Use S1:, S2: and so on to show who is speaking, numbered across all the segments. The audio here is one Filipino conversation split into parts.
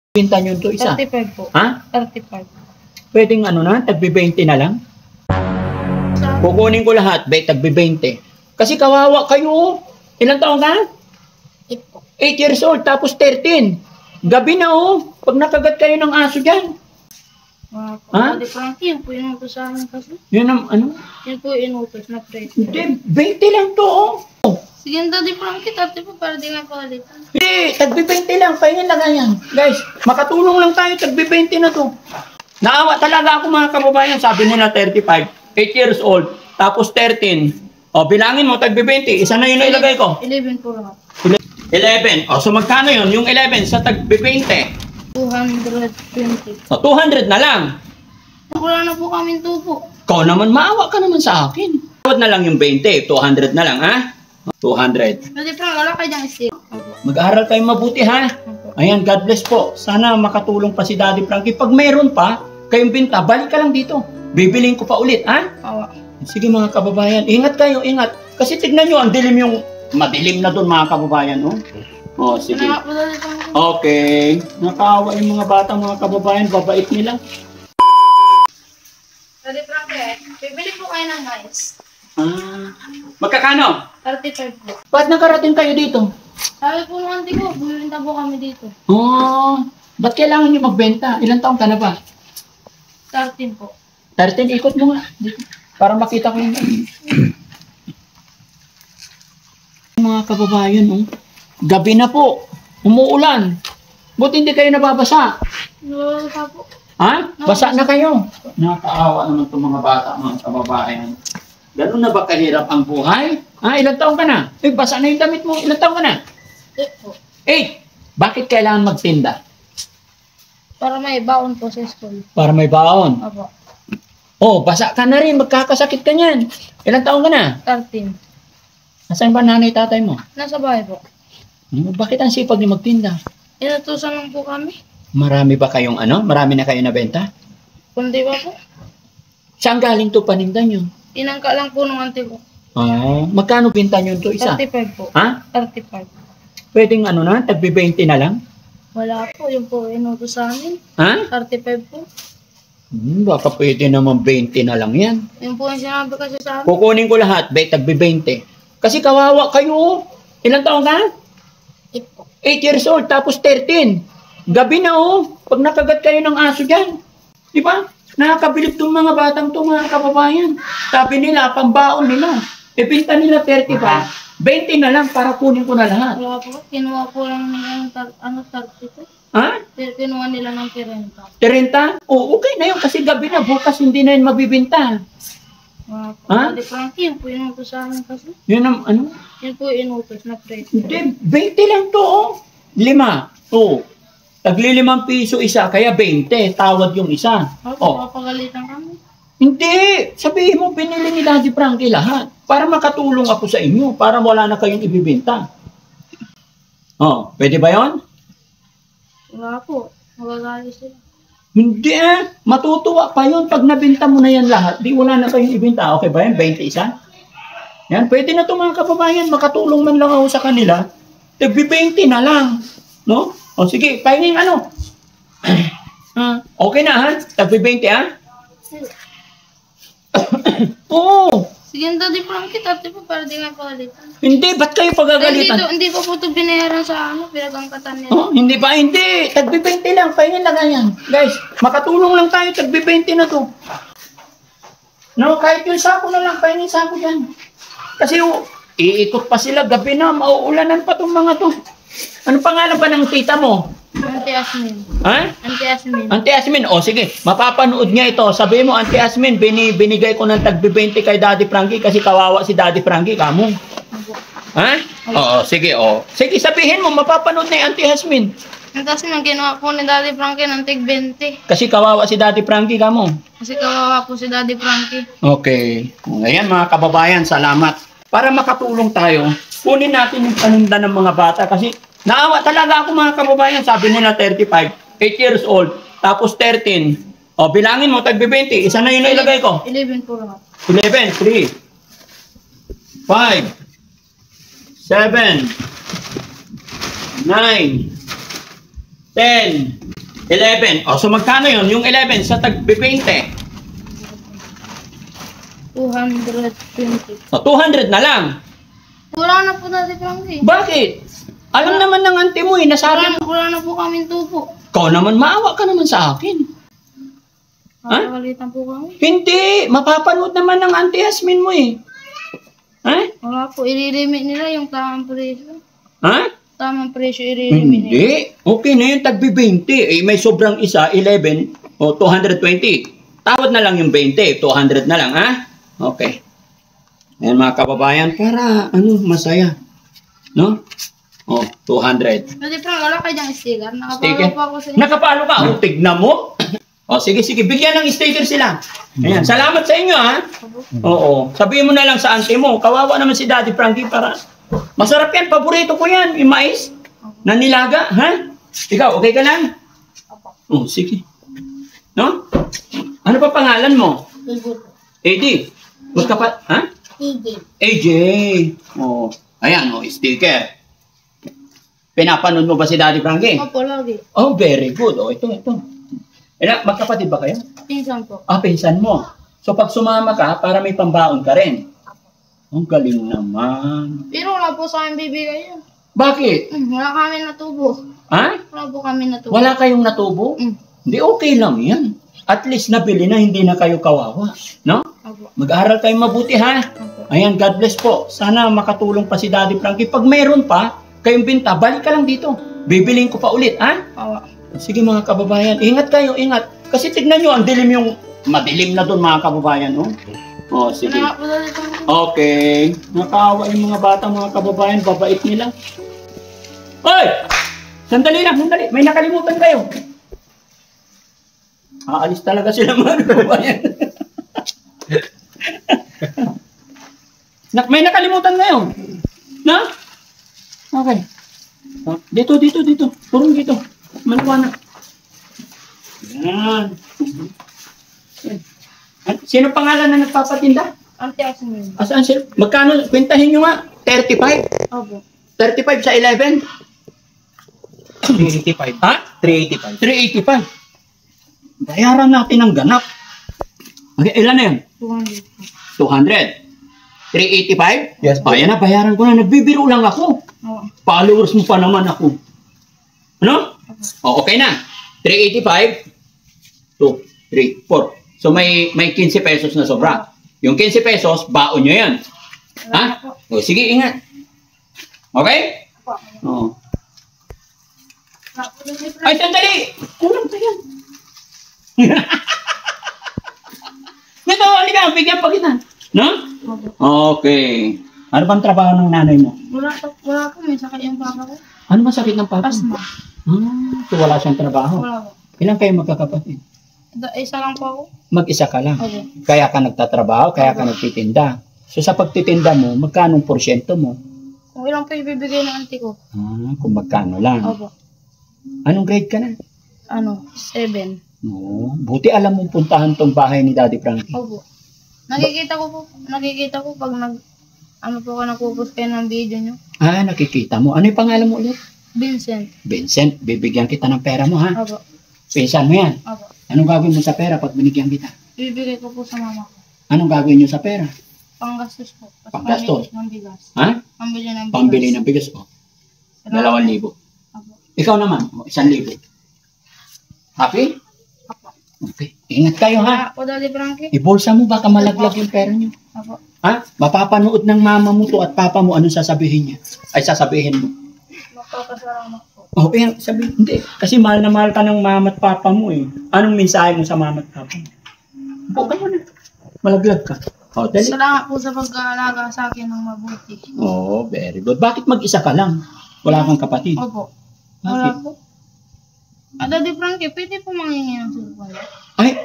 S1: Pinta nyo ito isa.
S2: 35 po.
S1: Ha?
S2: 35.
S1: Pwedeng ano na, tagbi 20 na lang? Kukunin ko lahat, tagbi 20. Kasi kawawa kayo. Ilang taon ka?
S2: 8 po.
S1: 8 years old, tapos 13. Gabi na oh. Pag nakagat kayo ng aso dyan.
S2: Ha? Daddy Frankie, yun po inutos sa amin kasi.
S1: Yun ang ano?
S2: Yun po inutos na preso.
S1: Hindi, 20 lang to oh.
S2: Sige, Daddy Frankie, 30 po para di nga palitan.
S1: Hindi, tagbi 20 lang. Pahingan lang yan. Guys, makatulong lang tayo, tagbi 20 na to. Naawa talaga ako mga kababayan. Sabi nila 35, 8 years old, tapos 13. O, bilangin mo, tagbi 20. Isa na yun na ilagay ko.
S2: 11 po lahat.
S1: 11. O, so magkano yun? Yung 11 sa tagbi 20.
S2: 220.
S1: O, 200 na lang.
S2: Wala na po kami tubo.
S1: Ikaw naman, maawa ka naman sa akin. Tawad na lang yung 20, 200 na lang, ha? 200.
S2: Daddy Frank, wala kayo dyan stick.
S1: Mag-aaral kayo mabuti, ha? Ayan, God bless po. Sana makatulong pa si Daddy Frankie. Pag mayroon pa, kayong binta, balik ka lang dito. Bibiliin ko pa ulit, ha?
S2: Awa.
S1: Sige mga kababayan, ingat kayo, ingat. Kasi tignan nyo, ang dilim yung, madilim na doon mga kababayan, no? O, sige.
S2: Wala po Daddy Frank.
S1: Okay. Nakaawa yung mga bata, mga kababayan, babait nila.
S2: Daddy Frank, bibili po kayo ng mais.
S1: Magkakano?
S2: 35 po.
S1: Ba't nakarating kayo dito?
S2: Sabi po ng auntie ko, bumibinta po kami dito.
S1: Ba't kailangan nyo magbenta? Ilang taong ka na ba?
S2: 13 po.
S1: 13, ikot mo nga. Dito. Para makita ko yung mga kababayan, oh. Gabi na po. Umuulan. Buti hindi kayo nababasa.
S2: Wala po.
S1: Ha? Basa na kayo. Nakakaawa naman itong mga bata, mga kababayan. Ganun na ba kahirap ang buhay? Ilang taong ka na? Basa na yung damit mo. Ilang taong ka na?
S2: 8 po.
S1: 8. Bakit kailangan magtinda?
S2: Para may baon po sa school.
S1: Para may baon.
S2: Apo.
S1: Oh, basa ka na rin. Magkakasakit ka niyan. Ilang taong ka na?
S2: 13.
S1: Nasaan ba nanay tatay mo?
S2: Nasa bahay po.
S1: Bakit ang sipag niyo magtinda?
S2: Inutusan lang po kami.
S1: Marami ba kayong ano? Marami na kayo nabenta?
S2: Kundi ba po?
S1: Saan galing to paninda nyo?
S2: Inangka lang po ng auntie ko.
S1: Magkano binta nyo to isa?
S2: 35 po.
S1: Ha?
S2: 35.
S1: Pwedeng ano na? Tagbi 20 na lang?
S2: Wala po. Yun po inutos sa amin.
S1: Ha?
S2: 35 po.
S1: Baka pwede naman 20 na lang yan.
S2: Yun po yung sinabi kasi sa amin.
S1: Kukunin ko lahat, tagbi 20. Kasi kawawa kayo. Ilang taong ka?
S2: 8 po.
S1: 8 years old, tapos 13. Gabi na oh. Pag nakagat kayo ng aso dyan. Di ba? Nakakabilib itong mga batang to mga kababayan. Sabi nila, pambaon nila. Ibinta nila 35. 20 na lang para kunin ko na lahat.
S2: Wala po. Kinuha po lang nila ng 30 po.
S1: Ha?
S2: Kinuha nila ng 30.
S1: 30? Oh, okay na yun kasi gabi na. Bukas hindi na yun mabibinta.
S2: Wala po.
S1: Ha?
S2: Daddy Frankie, yun po inutos sa amin kasi.
S1: Yun ang ano?
S2: Yun po inutos na preso.
S1: Hindi, 20 lang to oh. 5. Oh. Tagli 5 piso isa, kaya 20. Tawad yung isa. Oh.
S2: Papagalitan kami.
S1: Hindi. Sabihin mo, binili ni Daddy Frankie lahat. Para makatulong ako sa inyo. Para wala na kayong ibibinta. Oh, pwede ba yon?
S2: Wala po. Magagalit sila.
S1: Hindi eh. Matutuwa pa yun pag nabinta mo na yan lahat. Di wala na kayong ibinta. Okay ba yan? 20 isa? Yan, pwede na ito mga kababayan. Makatulong man lang ako sa kanila. Tagbi 20 na lang. No? O sige, pahingin ano? Okay na ha? Tagbi 20 ha? Oo.
S2: Sige, Daddy Frankie, 30 po para di nga pagalitan.
S1: Hindi, ba't kayo pagagalitan?
S2: Hindi po po ito binayaran sa pinagangkatan nila.
S1: Oh, hindi ba? Hindi. Tagbi 20 lang. Pahingin lang yan. Guys, makatulong lang tayo. Tagbi 20 na to. No, kahit yung sako na lang. Pahingin sako dyan. Kasi iikot pa sila. Gabi na. Mauulanan pa tong mga to. Ano pangalan pa ng tita mo?
S2: Auntie Asmin.
S1: Ha?
S2: Auntie Asmin.
S1: Auntie Asmin. O sige, mapapanood niya ito. Sabi mo, Auntie Asmin, binigay ko ng tagbi 20 kay Daddy Frankie kasi kawawa si Daddy Frankie. Kamo. Ha? Oo, sige, o. Sige, sabihin mo, mapapanood na yung Auntie Asmin.
S2: Kasi nang ginawa po ni Daddy Frankie ng tig 20.
S1: Kasi kawawa si Daddy Frankie, kamo.
S2: Kasi kawawa po si Daddy Frankie.
S1: Okay. Ayan mga kababayan, salamat. Para makatulong tayo, kunin natin yung paninda ng mga bata kasi naawa talaga ako mga kababayan. Sabi nila 35, 8 years old, tapos 13. O, bilangin mo, tagbi 20. Isa na yun na ilagay ko.
S2: 11 po lahat.
S1: 11, 3, 5, 7, 9, 10, 11. O, so magkano yun? Yung 11 sa tag-20.
S2: 220.
S1: O, 200 na lang.
S2: Wala na po Daddy Frankie.
S1: Bakit? Alam naman ng auntie mo eh, nasabi mo.
S2: Wala na po kami tubo.
S1: Ikaw naman, maawa ka naman sa akin. Ha?
S2: Nakakalitan po kami.
S1: Hindi, mapapanood naman ng auntie Yasmin mo eh. Ha?
S2: Wala po, i-limit nila yung tamang presyo.
S1: Ha?
S2: Tamang presyo i-limit nila.
S1: Hindi. Okay na yun, tagbi 20. Eh, may sobrang isa, 11 o 220. Tawad na lang yung 20, 200 na lang, ha? Okay. Ayan mga kababayan, para masaya. No? Oh, 200.
S2: Daddy Frank, wala kayo diyang sticker.
S1: Sticker?
S2: Nakapalo pa ako sa inyo.
S1: Nakapalo ka? O, tignan mo. O, sige, bigyan ng sticker sila. Ayan, salamat sa inyo, ha? Oo. Sabihin mo na lang sa auntie mo, kawawa naman si Daddy Frankie para... Masarap yan, paborito ko yan, yung mais. Na nilaga, ha? Ikaw, okay ka lang? Oh, sige. No? Ano pa pangalan mo? AD. Magkapat, ha? AJ. Oh, ayan, sticker. Pinapanood mo ba si Daddy Frankie?
S2: Opo, lagi.
S1: Oh, very good. Oh, ito. Magkapatid ba kayo?
S2: Pinsan po.
S1: Ah, pinsan mo. So, pag sumama ka, para may pambaon ka rin. Ang galing naman.
S2: Pero wala po sa amin bibigay yun.
S1: Bakit?
S2: Wala kami natubo.
S1: Ha?
S2: Wala po kami natubo.
S1: Wala kayong natubo? Hindi, okay lang yan. At least nabili na, hindi na kayo kawawa. No?
S2: Opo.
S1: Mag-aaral kayo mabuti, ha?
S2: Opo.
S1: Ayan, God bless po. Sana makatulong pa si Daddy Frankie. Pag mayroon pa, kayong binta, balik ka lang dito. Bibiliin ko pa ulit, ha?
S2: Awa.
S1: Sige mga kababayan, ingat kayo, ingat. Kasi tignan nyo, ang dilim yung, madilim na doon mga kababayan, oh. Oh, sige.
S2: Wala po Daddy Frankie.
S1: Okay. Nakaawa yung mga bata, mga kababayan, babait nila. Hoy! Sandali lang, sandali. May nakalimutan kayo. Aalis talaga sila mga kababayan. May nakalimutan kayo. Na? Okay. Dito. Purong dito. Maliwanag. Yan. Sino pangalan na nagpapatinda?
S2: Ante Asmin.
S1: Asaan sila? Magkano? Kwentahin nyo nga. 35?
S2: Opo.
S1: 35 sa 11?
S3: 385.
S1: Ha?
S3: 385.
S1: 385. Bayaran natin ang ganap. Okay, ilan na yan?
S2: 200.
S1: 200. 385?
S3: Yes, po.
S1: Ayan na, bayaran ko na. Nagbibiro lang ako.
S2: Awa.
S1: Followers mo pa naman ako. Ano? O, okay na. 385. 2, 3, 4. So, may 15 pesos na sobra. Yung 15 pesos, baon nyo yan. Ha? O, sige, ingat. Okay? Oo. Ay, sandali! Kulang pa yan. Ito, halika, bigyan pa kita. No? Okay. Ano bang trabaho ng nanay mo?
S2: Wala po. May sakit yung papa ko.
S1: Ano ba sakit ng papa mo?
S2: Asma.
S1: So wala siyang trabaho.
S2: Wala po.
S1: Ilan kayo magkakapatid?
S2: Isa lang po ako.
S1: Mag-isa ka lang.
S2: Opo.
S1: Kaya ka nagtatrabaho, kaya ka nagtitinda. So sa pagtitinda mo, magkano porsyento mo?
S2: Kung ilang po ibibigay ng auntie ko.
S1: Kung magkano lang.
S2: Opo.
S1: Anong grade ka na?
S2: 7.
S1: No, buti alam mong puntahan tong bahay ni Daddy Frankie.
S2: Opo. Nakikita ko pag po ako nagpo-post kayo ng video nyo.
S1: Nakikita mo. Ano yung pangalan mo ulit?
S2: Vincent.
S1: Vincent, bibigyan kita ng pera mo ha.
S2: Opo.
S1: Pinsan mo yan.
S2: Opo.
S1: Anong gagawin mo sa pera pag binigyan kita?
S2: Ibibigay ko po sa mama ko.
S1: Anong gagawin nyo sa pera?
S2: Panggastos po. Tapos
S1: Panggastos?
S2: pambili ng bigas.
S1: Ha?
S2: Pambili ng bigas.
S1: Pambili ng bigas. 2,000.
S2: Opo.
S1: Ikaw naman, 1,000. Happy?
S2: Opo.
S1: Okay. Ingat kayo ha.
S2: Ako, Daddy Frankie.
S1: Ibulsa mo, baka malaglag yung pera nyo.
S2: Opo.
S1: Ha? Mapapanood ng mama mo to at papa mo, anong sasabihin niya? Ay, sasabihin mo.
S2: Magpapasalamat po.
S1: Okay, sabihin, hindi. Kasi mahal na mahal ka ng mama at papa mo eh. Anong mensahe mo sa mama at papa mo? Buka mo na. Malaglag ka. Dali.
S2: Salamat po sa pag-aalaga sa akin ng mabuti.
S1: Very good. Bakit mag-isa ka lang? Wala kang kapatid.
S2: Opo.
S1: Bakit?
S2: Wala po. Daddy Frankie, pwede po mangingi ng cellphone.
S1: Ay,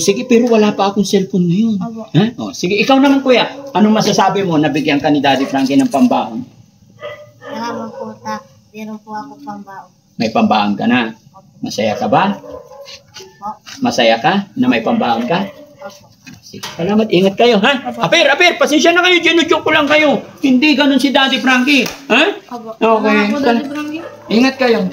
S1: sige, pero wala pa akong cellphone ngayon.
S2: Opo.
S1: Ha? Sige, ikaw naman kuya. Anong masasabi mo na bigyan ka ni Daddy Frankie ng pambaon?
S2: Salamat po, meron po ako pambaon.
S1: May pambaon ka na. Masaya ka ba? Masaya ka na may pambaon ka? Sige, salamat. Ingat kayo, ha? Apir, pasensya na kayo. Ginujoke ko lang kayo. Hindi ganun si Daddy Frankie. Ha?
S2: Opo.
S1: Okay.
S2: Salamat po, Daddy Frankie.
S1: Ingat kayo.